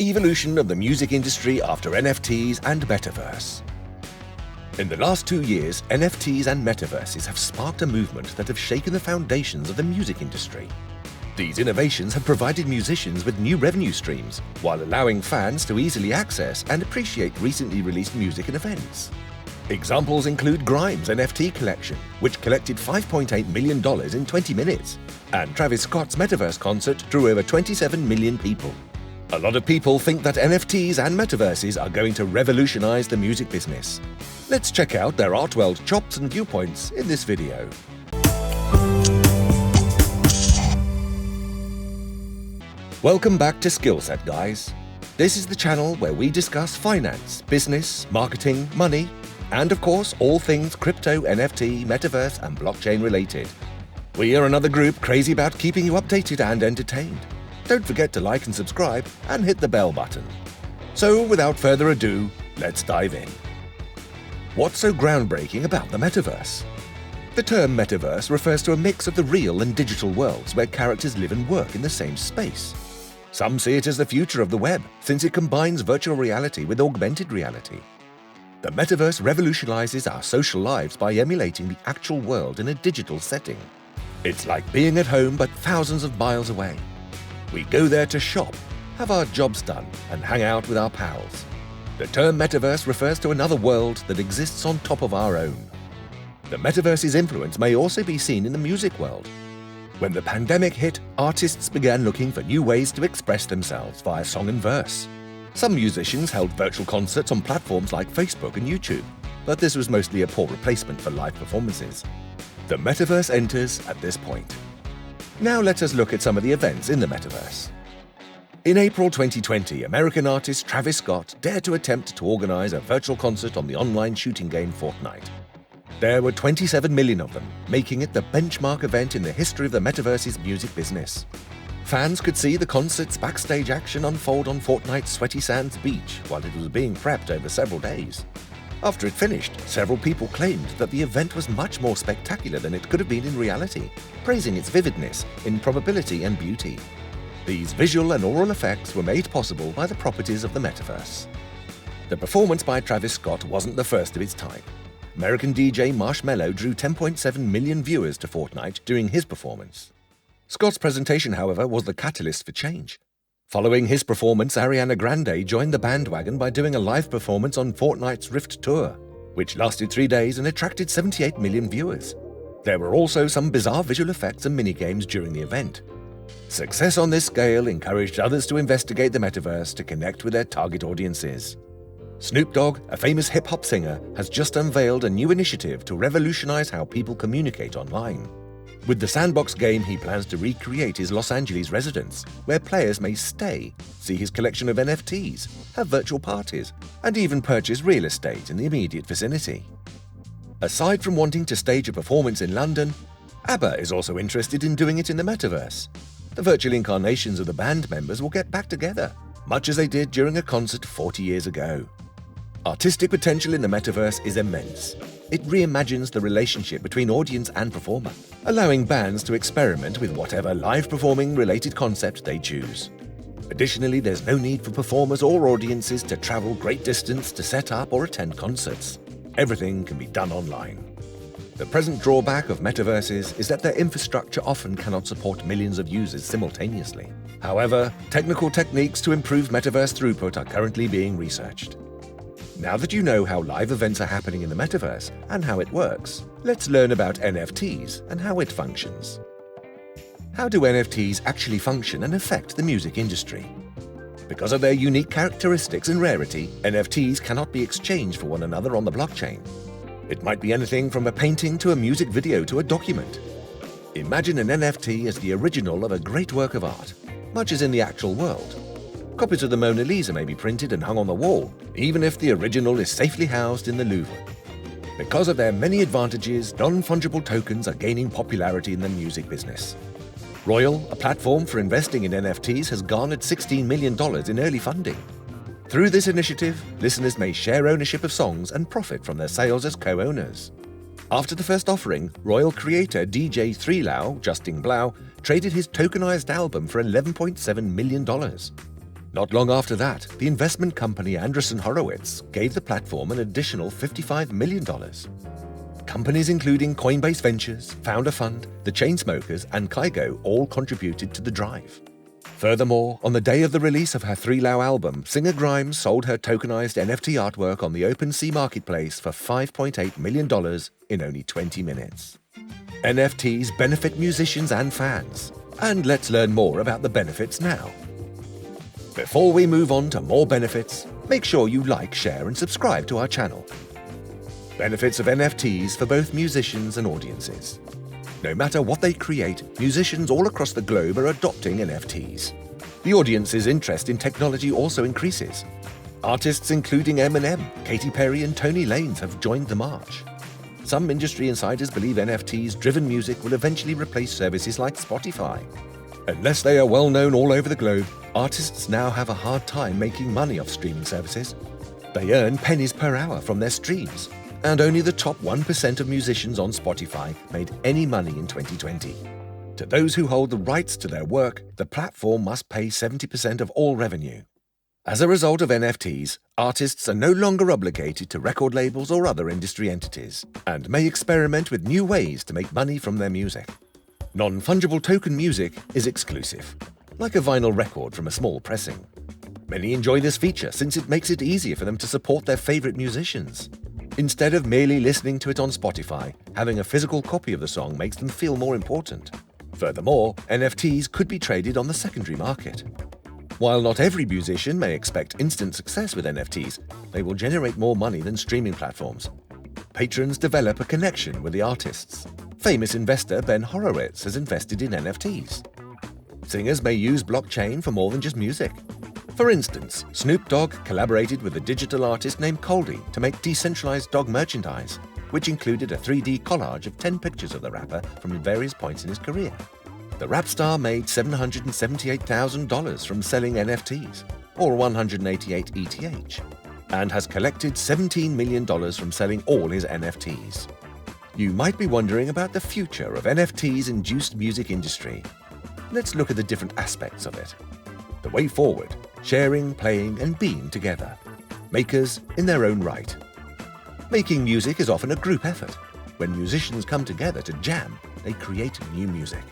Evolution of the music industry after NFTs and Metaverse. In the last 2 years, NFTs and Metaverses have sparked a movement that have shaken the foundations of the music industry. These innovations have provided musicians with new revenue streams, while allowing fans to easily access and appreciate recently released music and events. Examples include Grimes' NFT collection, which collected $5.8 million in 20 minutes, and Travis Scott's Metaverse concert drew over 27 million people. A lot of people think that NFTs and Metaverses are going to revolutionize the music business. Let's check out their art world chops and viewpoints in this video. Welcome back to Skillset, guys. This is the channel where we discuss finance, business, marketing, money, and of course, all things crypto, NFT, Metaverse, and blockchain related. We are another group crazy about keeping you updated and entertained. Don't forget to like and subscribe and hit the bell button. So without further ado, let's dive in. What's so groundbreaking about the Metaverse? The term Metaverse refers to a mix of the real and digital worlds where characters live and work in the same space. Some see it as the future of the web, since it combines virtual reality with augmented reality. The Metaverse revolutionizes our social lives by emulating the actual world in a digital setting. It's like being at home but thousands of miles away. We go there to shop, have our jobs done, and hang out with our pals. The term Metaverse refers to another world that exists on top of our own. The Metaverse's influence may also be seen in the music world. When the pandemic hit, artists began looking for new ways to express themselves via song and verse. Some musicians held virtual concerts on platforms like Facebook and YouTube, but this was mostly a poor replacement for live performances. The Metaverse enters at this point. Now let us look at some of the events in the Metaverse. In April 2020, American artist Travis Scott dared to attempt to organize a virtual concert on the online shooting game Fortnite. There were 27 million of them, making it the benchmark event in the history of the Metaverse's music business. Fans could see the concert's backstage action unfold on Fortnite's Sweaty Sands beach while it was being prepped over several days. After it finished, several people claimed that the event was much more spectacular than it could have been in reality, praising its vividness, improbability, and beauty. These visual and aural effects were made possible by the properties of the Metaverse. The performance by Travis Scott wasn't the first of its type. American DJ Marshmello drew 10.7 million viewers to Fortnite during his performance. Scott's presentation, however, was the catalyst for change. Following his performance, Ariana Grande joined the bandwagon by doing a live performance on Fortnite's Rift Tour, which lasted 3 days and attracted 78 million viewers. There were also some bizarre visual effects and minigames during the event. Success on this scale encouraged others to investigate the Metaverse to connect with their target audiences. Snoop Dogg, a famous hip-hop singer, has just unveiled a new initiative to revolutionize how people communicate online. With the Sandbox game, he plans to recreate his Los Angeles residence, where players may stay, see his collection of NFTs, have virtual parties, and even purchase real estate in the immediate vicinity. Aside from wanting to stage a performance in London, ABBA is also interested in doing it in the Metaverse. The virtual incarnations of the band members will get back together, much as they did during a concert 40 years ago. Artistic potential in the Metaverse is immense. It reimagines the relationship between audience and performer, allowing bands to experiment with whatever live performing related concept they choose. Additionally, there's no need for performers or audiences to travel great distance to set up or attend concerts. Everything can be done online. The present drawback of Metaverses is that their infrastructure often cannot support millions of users simultaneously. However, technical techniques to improve Metaverse throughput are currently being researched. Now that you know how live events are happening in the Metaverse and how it works, let's learn about NFTs and how it functions. How do NFTs actually function and affect the music industry? Because of their unique characteristics and rarity, NFTs cannot be exchanged for one another on the blockchain. It might be anything from a painting to a music video to a document. Imagine an NFT as the original of a great work of art, much as in the actual world. Copies of the Mona Lisa may be printed and hung on the wall, even if the original is safely housed in the Louvre. Because of their many advantages, non-fungible tokens are gaining popularity in the music business. Royal, a platform for investing in NFTs, has garnered $16 million in early funding. Through this initiative, listeners may share ownership of songs and profit from their sales as co-owners. After the first offering, Royal creator DJ 3Lau, Justin Blau, traded his tokenized album for $11.7 million. Not long after that, the investment company Andreessen Horowitz gave the platform an additional $55 million. Companies including Coinbase Ventures, Founder Fund, the Chainsmokers, and Kygo all contributed to the drive. Furthermore, on the day of the release of her Three-Lao album, singer Grimes sold her tokenized NFT artwork on the OpenSea marketplace for $5.8 million in only 20 minutes. NFTs benefit musicians and fans. And let's learn more about the benefits now. Before we move on to more benefits, make sure you like, share, and subscribe to our channel. Benefits of NFTs for both musicians and audiences. No matter what they create, musicians all across the globe are adopting NFTs. The audience's interest in technology also increases. Artists including Eminem, Katy Perry, and Tony Lanez have joined the march. Some industry insiders believe NFTs-driven music will eventually replace services like Spotify. Unless they are well known all over the globe, artists now have a hard time making money off streaming services. They earn pennies per hour from their streams, and only the top 1% of musicians on Spotify made any money in 2020. To those who hold the rights to their work, the platform must pay 70% of all revenue. As a result of NFTs, artists are no longer obligated to record labels or other industry entities, and may experiment with new ways to make money from their music. Non-fungible token music is exclusive, like a vinyl record from a small pressing. Many enjoy this feature since it makes it easier for them to support their favorite musicians. Instead of merely listening to it on Spotify, having a physical copy of the song makes them feel more important. Furthermore, NFTs could be traded on the secondary market. While not every musician may expect instant success with NFTs, they will generate more money than streaming platforms. Patrons develop a connection with the artists. Famous investor Ben Horowitz has invested in NFTs. Singers may use blockchain for more than just music. For instance, Snoop Dogg collaborated with a digital artist named Coldy to make decentralized dog merchandise, which included a 3D collage of 10 pictures of the rapper from various points in his career. The rap star made $778,000 from selling NFTs, or 188 ETH, and has collected $17 million from selling all his NFTs. You might be wondering about the future of NFTs-induced music industry. Let's look at the different aspects of it. The way forward: sharing, playing, and being together. Makers in their own right. Making music is often a group effort. When musicians come together to jam, they create new music.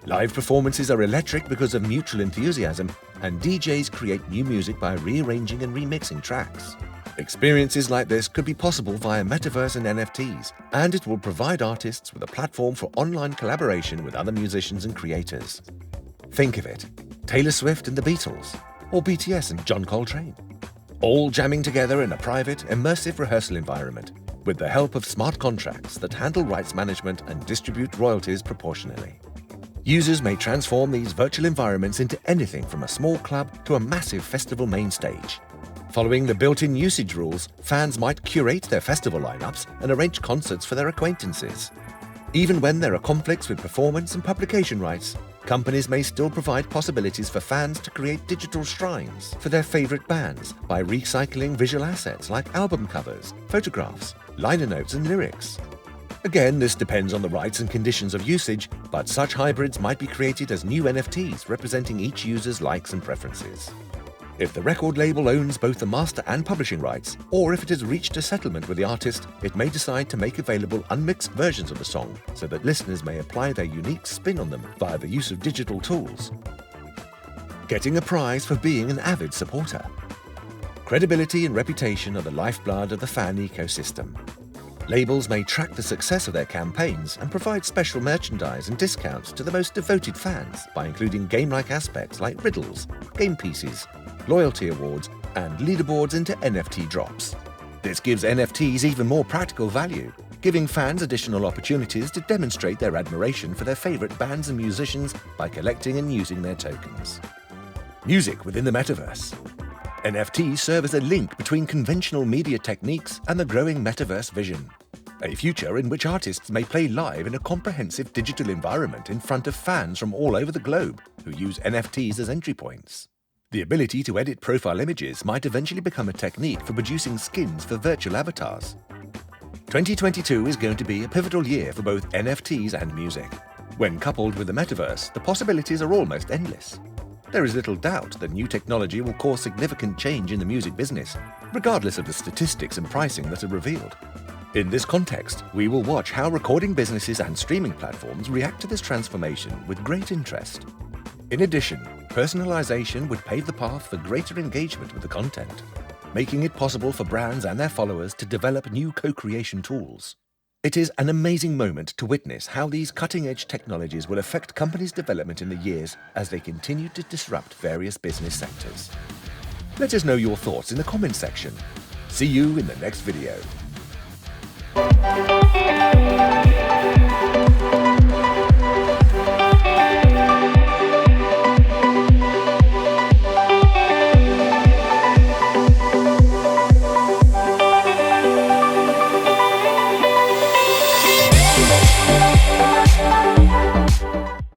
Live performances are electric because of mutual enthusiasm, and DJs create new music by rearranging and remixing tracks. Experiences like this could be possible via Metaverse and NFTs, and it will provide artists with a platform for online collaboration with other musicians and creators. Think of it: Taylor Swift and the Beatles, or BTS and John Coltrane, all jamming together in a private, immersive rehearsal environment, with the help of smart contracts that handle rights management and distribute royalties proportionally. Users may transform these virtual environments into anything from a small club to a massive festival main stage. Following the built-in usage rules, fans might curate their festival lineups and arrange concerts for their acquaintances. Even when there are conflicts with performance and publication rights, companies may still provide possibilities for fans to create digital shrines for their favorite bands by recycling visual assets like album covers, photographs, liner notes, and lyrics. Again, this depends on the rights and conditions of usage, but such hybrids might be created as new NFTs representing each user's likes and preferences. If the record label owns both the master and publishing rights, or if it has reached a settlement with the artist, it may decide to make available unmixed versions of the song so that listeners may apply their unique spin on them via the use of digital tools. Getting a prize for being an avid supporter. Credibility and reputation are the lifeblood of the fan ecosystem. Labels may track the success of their campaigns and provide special merchandise and discounts to the most devoted fans by including game-like aspects like riddles, game pieces, loyalty awards, and leaderboards into NFT drops. This gives NFTs even more practical value, giving fans additional opportunities to demonstrate their admiration for their favorite bands and musicians by collecting and using their tokens. Music within the Metaverse. NFTs serve as a link between conventional media techniques and the growing Metaverse vision. A future in which artists may play live in a comprehensive digital environment in front of fans from all over the globe who use NFTs as entry points. The ability to edit profile images might eventually become a technique for producing skins for virtual avatars. 2022 is going to be a pivotal year for both NFTs and music. When coupled with the Metaverse, the possibilities are almost endless. There is little doubt that new technology will cause significant change in the music business, regardless of the statistics and pricing that are revealed. In this context, we will watch how recording businesses and streaming platforms react to this transformation with great interest. In addition, personalization would pave the path for greater engagement with the content, making it possible for brands and their followers to develop new co-creation tools. It is an amazing moment to witness how these cutting-edge technologies will affect companies' development in the years as they continue to disrupt various business sectors. Let us know your thoughts in the comments section. See you in the next video.